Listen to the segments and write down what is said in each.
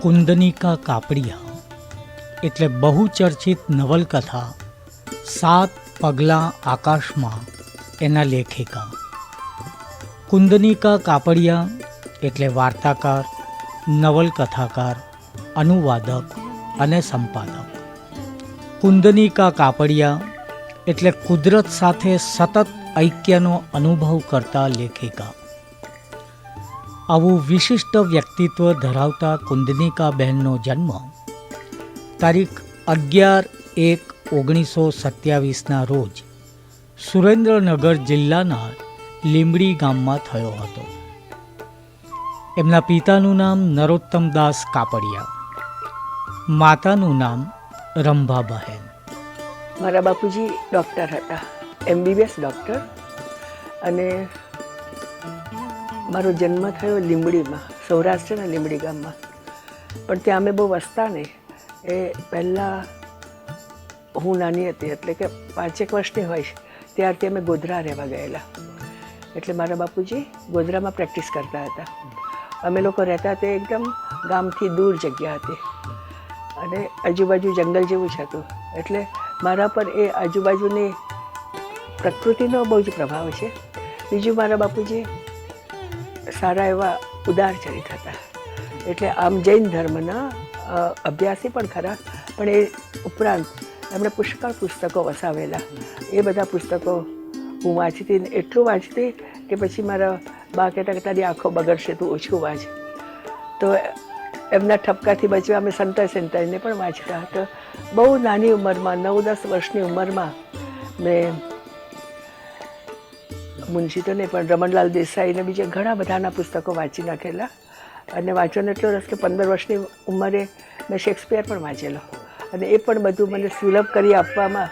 કુંદનિકા કાપડિયા એટલે બહુચર્ચિત નવલકથા 7 પગલાં આકાશમાં એના લેખિકા. કુંદનિકા કાપડિયા એટલે વાર્તાકાર, નવલકથાકાર, અનુવાદક અને સંપાદક. કુંદનિકા કાપડિયા એટલે કુદરત સાથે સતત ઐક્યનો અનુભવ કરતા લેખિકા. આવું વિશિષ્ટ વ્યક્તિત્વ ધરાવતા કુંદનિકાબહેનનો જન્મ તારીખ 11/1/1927 રોજ સુરેન્દ્રનગર જિલ્લાના લીંબડી ગામમાં થયો હતો. એમના પિતાનું નામ નરોત્તમદાસ કાપડિયા, માતાનું નામ રંભાબહેન. મારા બાપુજી ડૉક્ટર હતા, MBBS ડૉક્ટર. અને મારો જન્મ થયો લીંબડીમાં, સૌરાષ્ટ્રના લીંબડી ગામમાં. પણ ત્યાં અમે બહુ વસતા નહીં. એ પહેલાં હું નાની હતી, એટલે કે 5 વર્ષની હોઈશ ત્યારથી અમે ગોધરા રહેવા ગયેલા. એટલે મારા બાપુજી ગોધરામાં પ્રેક્ટિસ કરતા હતા. અમે લોકો રહેતા તે એકદમ ગામથી દૂર જગ્યા હતી અને આજુબાજુ જંગલ જેવું જ હતું. એટલે મારા પર એ આજુબાજુની પ્રકૃતિનો બહુ જ પ્રભાવ છે. બીજું, મારા બાપુજી સારા એવા ઉદાર ચરિત હતા. એટલે આમ જૈન ધર્મના અભ્યાસી પણ ખરા, પણ એ ઉપરાંત એમણે પુષ્કળ પુસ્તકો વસાવેલા. એ બધા પુસ્તકો હું વાંચતી, એટલું વાંચતી કે પછી મારા બા કહેતા કે તારી આંખો બગડશે, તું ઓછું વાંચ. તો એમના ઠપકાથી બચવા અમે સંતાઈને પણ વાંચતા. તો બહુ નાની ઉંમરમાં, 9-10 વર્ષની ઉંમરમાં મેં મુનશી તો નહીં પણ રમણલાલ દેસાઈને બીજા ઘણા બધાના પુસ્તકો વાંચી નાખેલા. અને વાંચવાનો એટલો રસ કે 15 વર્ષની ઉંમરે મેં શેક્સપિયર પણ વાંચેલો. અને એ પણ બધું મને સુલભ કરી આપવામાં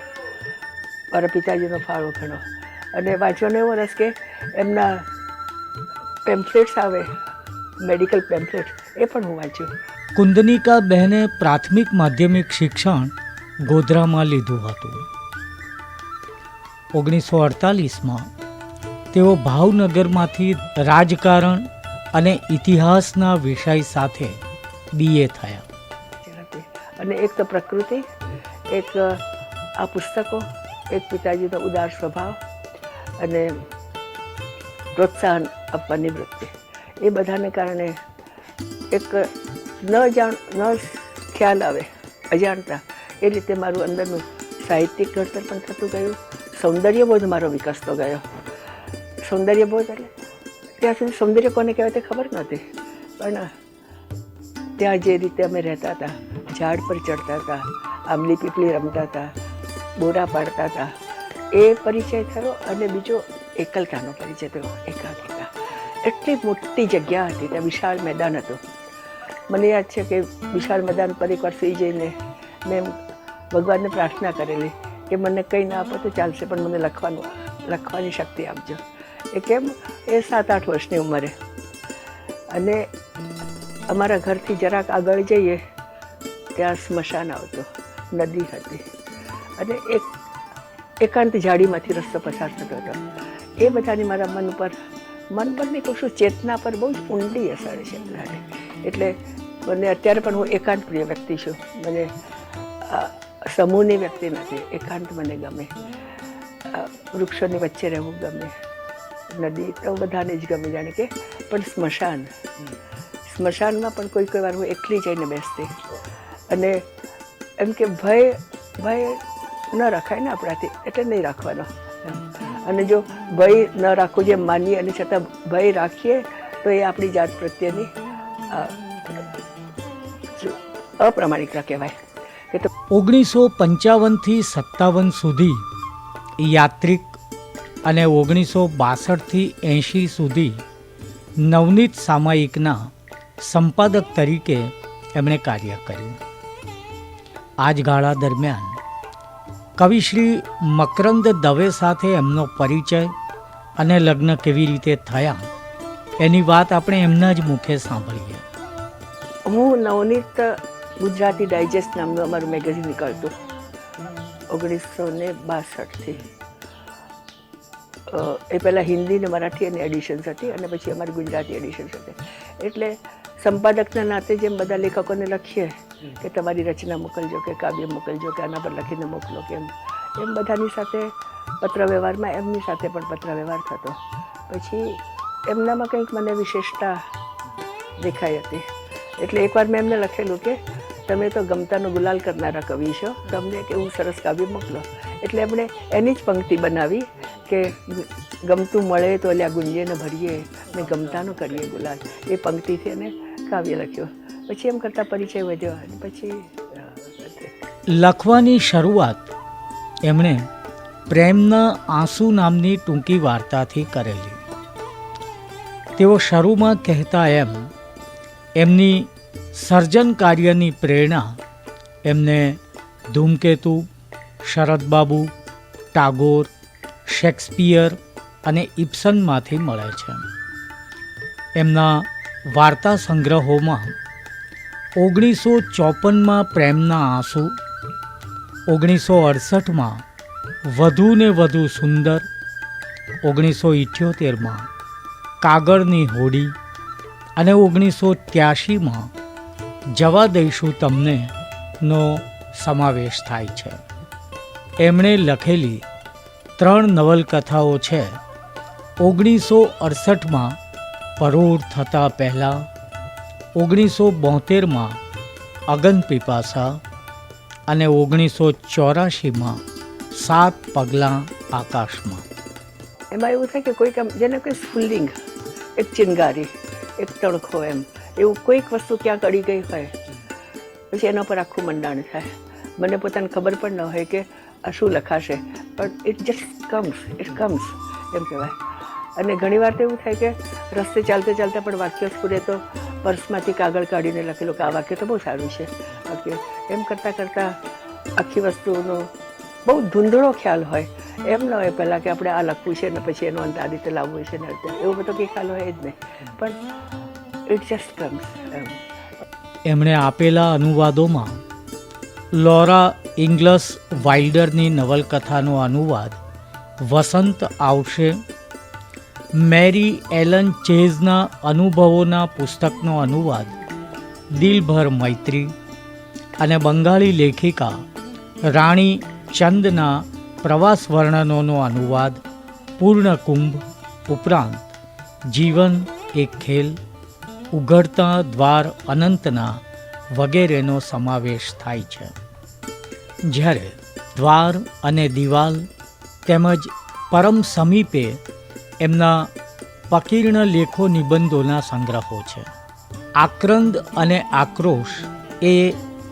મારા પિતાજીનો ફાળો ઘણો. અને વાંચવાનો એવો રસ કે એમના પેમ્ફલેટ્સ આવે, મેડિકલ પેમ્ફલેટ્સ, એ પણ હું વાંચ્યું. કુંદનિકા બહેને પ્રાથમિક માધ્યમિક શિક્ષણ ગોધરામાં લીધું હતું. 1948માં તેઓ ભાવનગરમાંથી રાજકારણ અને ઇતિહાસના વિષય સાથે BA થયા. અને એક તો પ્રકૃતિ, એક આ પુસ્તકો, એક પિતાજીનો ઉદાર સ્વભાવ અને પ્રોત્સાહન આપવાની વૃત્તિ, એ બધાને કારણે એક ન ખ્યાલ આવે, અજાણતા એ રીતે મારું અંદરનું સાહિત્યિક ઘડતર પણ થતું ગયું. સૌંદર્યબોધ મારો વિકસતો ગયો. સૌંદર્યબોધ એટલે ત્યાં સુધી સૌંદર્ય કોને કહેવાય તે ખબર નહોતી. પણ ત્યાં જે રીતે અમે રહેતા હતા, ઝાડ પર ચડતા હતા, આંબલી પીપળી રમતા હતા, બોરા પાડતા હતા, એ પરિચય થયો. અને બીજો એકલતાનો પરિચય થયો, એકાગ્રતા. એટલી મોટી જગ્યા હતી, ત્યાં વિશાળ મેદાન હતું. મને યાદ છે કે વિશાળ મેદાન પર એકવાર સુઈ જઈને મેં ભગવાનને પ્રાર્થના કરેલી કે મને કંઈ ના આપો તો ચાલશે, પણ મને લખવાની શક્તિ આપજો. એ કેમ? એ 7-8 વર્ષની ઉંમરે. અને અમારા ઘરથી જરાક આગળ જઈએ ત્યાં સ્મશાન આવતો, નદી હતી, અને એક એકાંત ઝાડીમાંથી રસ્તો પસાર થતો હતો. એ બધાની મારા મન પર નહીં કહું છું, ચેતના પર બહુ જ ઊંડી અસર છે. એટલે મને અત્યારે પણ હું એકાંત પ્રિય વ્યક્તિ છું. મને સમૂહની વ્યક્તિ નથી. એકાંત મને ગમે, વૃક્ષોની વચ્ચે રહેવું ગમે, નદી તો બધાને જ ગમે જાણે કે. પણ સ્મશાનમાં પણ કોઈ વાર હું એકલી જઈને બેસતી. અને એમ કે ભય ન રખાય ને આપણાથી, એટલે નહીં રાખવાનો. અને જો ભય ન રાખવું, જેમ માનીએ અને છતાં ભય રાખીએ તો એ આપણી જાત પ્રત્યેની અપ્રામાણિકતા કહેવાય. 1955થી 57 સુધી યાત્રિક અને 1962થી 80 સુધી નવનીત સામાયિકના સંપાદક તરીકે એમણે કાર્ય કર્યું. આ જ ગાળા દરમિયાન કવિશ્રી મકરંદ દવે સાથે એમનો પરિચય અને લગ્ન કેવી રીતે થયા એની વાત આપણે એમના જ મુખે સાંભળીએ. હું નવનીત ગુજરાતી ડાયજેસ્ટ નામનું અમારું મેગેઝિન નીકળતું 1962થી. એ પહેલાં હિન્દી ને મરાઠી એની એડિશન્સ હતી, અને પછી અમારી ગુજરાતી એડિશન્સ હતી. એટલે સંપાદકના નાતે જેમ બધા લેખકોને લખીએ કે તમારી રચના મોકલજો કે કાવ્ય મોકલજો કે આના પર લખીને મોકલો કે એમ બધાની સાથે પત્ર વ્યવહારમાં એમની સાથે પણ પત્ર વ્યવહાર થતો. પછી એમનામાં કંઈક મને વિશેષતા દેખાઈ હતી. એટલે એકવાર મેં એમને લખેલું કે તમે તો ગમતાનો ગુલાલ કરનારા કવિ છો, તમને એક એવું સરસ કાવ્ય મોકલો. એટલે એમણે એની જ પંક્તિ બનાવી કે ગમતું મળે તો અલ્યા ગુંજેને ભરીએ ને ગમતાનો કરીએ ગુલાલ. એ પંક્તિથી એને કાવ્ય લખ્યો. પછી એમ કરતાં પરિચય વધ્યો અને પછી લખવાની શરૂઆત એમણે પ્રેમના આંસુ નામની ટૂંકી વાર્તાથી કરેલી. તેઓ શરૂમાં કહેતા એમની સર્જન કાર્યની પ્રેરણા એમને ધૂમકેતુ, શરદબાબુ, ટાગોર, શેક્સપિયર અને ઇબ્સનમાંથી મળે છે. એમના વાર્તા સંગ્રહોમાં 1954માં પ્રેમના આંસુ, 1968માં વધુ ને વધુ સુંદર, 1978માં કાગળની હોડી અને 1983માં જવા દઈશું તમને નો સમાવેશ થાય છે. એમણે લખેલી 3 નવલકથાઓ છે 1968માં પરોઢ થતાં પહેલાં, 1972માં અગનપીપાસા અને 1984માં 7 પગલાં આકાશમાં. એમાં એવું થાય કે કોઈક જેને કોઈ સ્ફુલ્લિંગ, એક ચિનગારી, એક તણખો એવું કોઈક વસ્તુ ક્યાંક અડી ગઈ હોય પછી એના પર આખું મંડાણ થાય. મને પોતાને ખબર પણ ન હોય કે આ શું લખાશે, પણ ઇટ જસ્ટ કમ્સ એમ કહેવાય. અને ઘણીવાર તો એવું થાય કે રસ્તે ચાલતે ચાલતા પણ વાક્ય સ્ફુરે તો પર્સમાંથી કાગળ કાઢીને લખેલું કે આ વાક્ય તો બહુ સારું છે વાક્ય. એમ કરતાં કરતાં આખી વસ્તુનો બહુ ધૂંધળો ખ્યાલ હોય. એમ ન હોય પહેલાં કે આપણે આ લખવું છે ને પછી એનો અંત આ રીતે લાવવું છે ને એવું બધો કંઈ ખ્યાલ હોય જ નહીં, પણ ઇટ જસ્ટ કમ્સ. એમણે આપેલા અનુવાદોમાં લોરા ઇંગ્લસ વાઇલ્ડરની નવલકથાનો અનુવાદ વસંત આવશે, મેરી એલન ચેઝના અનુભવોના પુસ્તકનો અનુવાદ દિલભર મૈત્રી અને બંગાળી લેખિકા રાણી ચંદના પ્રવાસ વર્ણનોનો અનુવાદ પૂર્ણકુંભ ઉપરાંત જીવન એક ખેલ, ઉઘડતા દ્વાર અનંતના વગેરેનો સમાવેશ થાય છે. જ્યારે દ્વાર અને દિવાલ તેમજ પરમ સમીપે એમના પકીર્ણ લેખો નિબંધોના સંગ્રહો છે. આક્રંદ અને આક્રોશ એ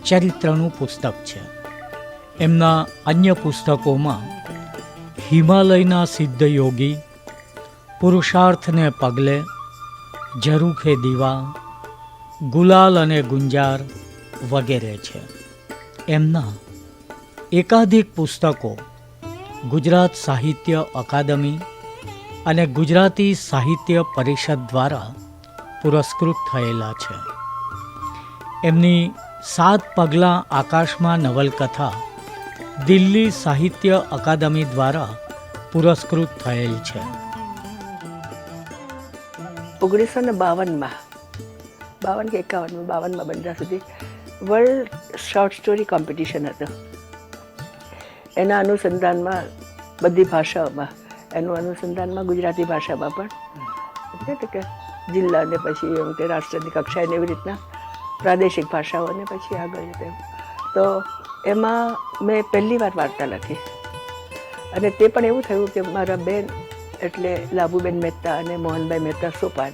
ચરિત્રનું પુસ્તક છે. એમના અન્ય પુસ્તકોમાં હિમાલયના સિદ્ધ યોગી, પુરુષાર્થને પગલે, ઝરૂખે દીવા, ગુલાલ અને ગુંજાર વગેરે છે. એમના એકાધિક પુસ્તકો ગુજરાત સાહિત્ય અકાદમી અને ગુજરાતી સાહિત્ય પરિષદ દ્વારા પુરસ્કૃત થયેલા છે. એમની 7 પગલાં આકાશમાં નવલકથા દિલ્હી સાહિત્ય અકાદમી દ્વારા પુરસ્કૃત થયેલ છે. 1952માં 52 કે 51માં બન્યા સુધી વર્લ્ડ શોર્ટ સ્ટોરી કોમ્પિટિશન હતો. એના અનુસંધાનમાં બધી ભાષાઓમાં, એનું અનુસંધાનમાં ગુજરાતી ભાષામાં પણ એટલે કે જિલ્લા ને પછી એમ કે રાષ્ટ્રની કક્ષાએ એવી રીતના પ્રાદેશિક ભાષાઓને પછી આગળ તેમ. તો એમાં મેં પહેલી વાર વાર્તા લખી અને તે પણ એવું થયું કે મારા બેન એટલે લાભુબેન મહેતા અને મોહનભાઈ મહેતા સોપાન,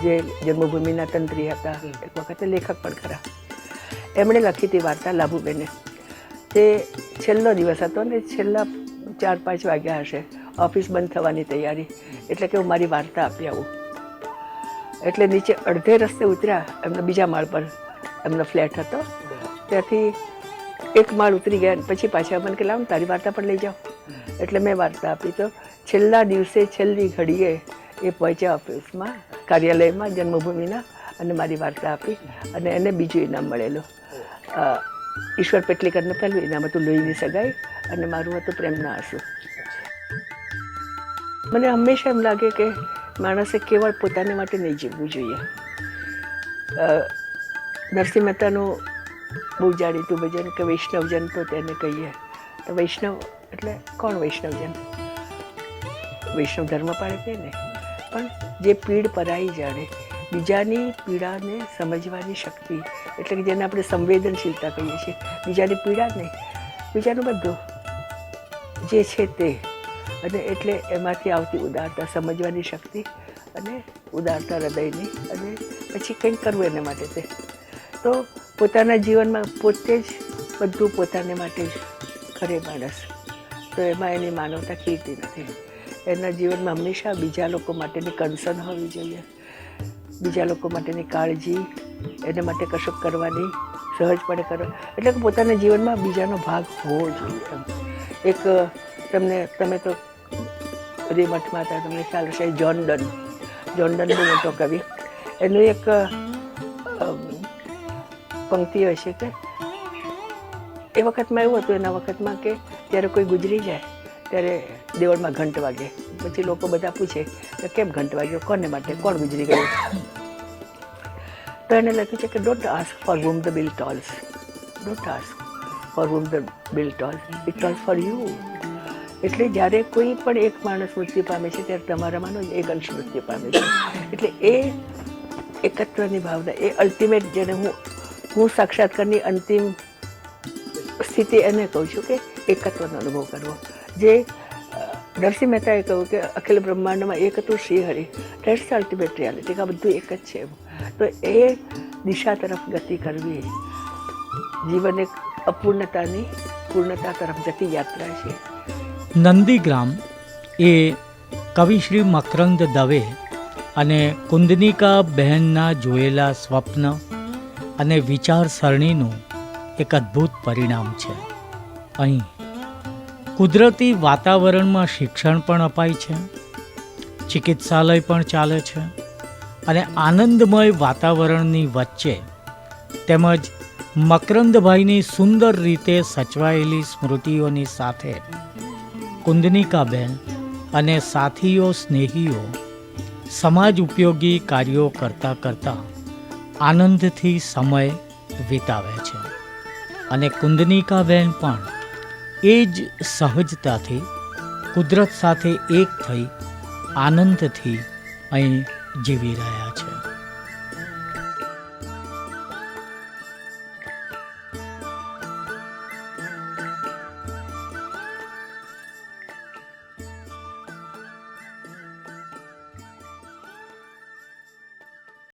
જે જન્મભૂમિના તંત્રી હતા, એક વખતે લેખક પણ ખરા, એમણે લખી હતી વાર્તા લાભુબેને. તે છેલ્લો દિવસ હતો ને છેલ્લા 4-5 વાગ્યા હશે, ઓફિસ બંધ થવાની તૈયારી, એટલે કે હું મારી વાર્તા આપી આવું. એટલે નીચે અડધે રસ્તે ઉતર્યા, એમના બીજા માળ પર એમનો ફ્લેટ હતો, ત્યાંથી એક માળ ઉતરી ગયા પછી પાછા મને કે લાવ તારી વાર્તા પણ લઈ જાઓ. એટલે મેં વાર્તા આપી. તો છેલ્લા દિવસે છેલ્લી ઘડીએ એ પહોંચ્યા ઓફિસમાં, કાર્યાલયમાં જન્મભૂમિના, અને મારી વાર્તા આપી અને એને બીજું ઇનામ મળેલું. ઈશ્વર પેટલીકરને પહેલું ઇનામ હતું લોહીની સગાઈ અને મારું હતું પ્રેમના આંસુ. મને હંમેશા એમ લાગે કે માણસે કેવળ પોતાને માટે નહીં જીવવું જોઈએ. નરસિંહ મહેતાનું બહુ જાણીતું ભજન કે વૈષ્ણવજન તો તેને કહીએ. તો વૈષ્ણવ એટલે કોણ વૈષ્ણવજન? વૈષ્ણવ ધર્મ પાળે તે ને, પણ જે પીડ પરાઈ જાણે, બીજાની પીડાને સમજવાની શક્તિ, એટલે કે જેને આપણે સંવેદનશીલતા કહીએ છીએ. બીજાની પીડા નહીં, બીજાનું બધું જે છે તે, અને એટલે એમાંથી આવતી ઉદારતા, સમજવાની શક્તિ અને ઉદારતા હૃદયની, અને પછી કંઈક કરવું એના માટે તે. તો પોતાના જીવનમાં પોતે જ બધું પોતાને માટે જ કરે માણસ, તો એમાં એની માનવતા કીર્તિ નથી. એના જીવનમાં હંમેશા બીજા લોકો માટેની કન્સર્ન હોવી જોઈએ, બીજા લોકો માટેની કાળજી, એના માટે કશુંક કરવાની, સહજપણે કરવા, એટલે કે પોતાના જીવનમાં બીજાનો ભાગ હોવો જોઈએ. એક તમે તો રીમઠમાં હતા, તમને ખ્યાલ હશે, જ્હોન ડન બહુ મોટો કવિ, એનું એક પંક્તિ હોય છે કે એ વખતમાં એવું હતું, એના વખતમાં કે જ્યારે કોઈ ગુજરી જાય ત્યારે દેવળમાં ઘંટ વાગે. પછી લોકો બધા પૂછે કે કેમ ઘંટ વાગ્યો, કોને માટે, કોણ ગુજરી ગયું? તો એને લખ્યું છે કે don't ask for whom the bill tolls, don't ask for whom the bill tolls, it tolls for you. એટલે જ્યારે કોઈ પણ એક માણસ મૃત્યુ પામે છે ત્યારે તમારામાંનો જ એક અંશ મૃત્યુ પામે છે. એટલે એ એકત્વની ભાવના, એ અલ્ટિમેટ, જેને હું સાક્ષાત્કારની અંતિમ સ્થિતિ એને કહું છું કે એકત્વનો અનુભવ કરવો. જે નરસિંહ મહેતાએ કહ્યું કે અખિલ બ્રહ્માંડમાં એક હતું Shri Hari, that's the ultimate reality, કે આ બધું એક જ છે. તો એ દિશા તરફ ગતિ કરવી જીવન એક અપૂર્ણતાની પૂર્ણતા તરફ જતી યાત્રા છે. નંદીગ્રામ એ કવિશ્રી મકરંદ દવે અને કુંદનિકા બહેનના જોયેલા સ્વપ્ન અને વિચારસરણીનું એક અદ્ભુત પરિણામ છે. અહીં કુદરતી વાતાવરણમાં શિક્ષણ પણ અપાય છે, ચિકિત્સાલય પણ ચાલે છે, અને આનંદમય વાતાવરણની વચ્ચે તેમજ મકરંદભાઈની સુંદર રીતે સચવાયેલી સ્મૃતિઓની સાથે કુંદનિકાબેન અને સાથીઓ સ્નેહીઓ સમાજ ઉપયોગી કાર્યો કરતાં કરતાં આનંદથી સમય વિતાવે છે. અને કુંદનિકાબેન પણ એ જ સહજતાથી કુદરત સાથે એક થઈ આનંદથી અહીં જીવી રહ્યા છે.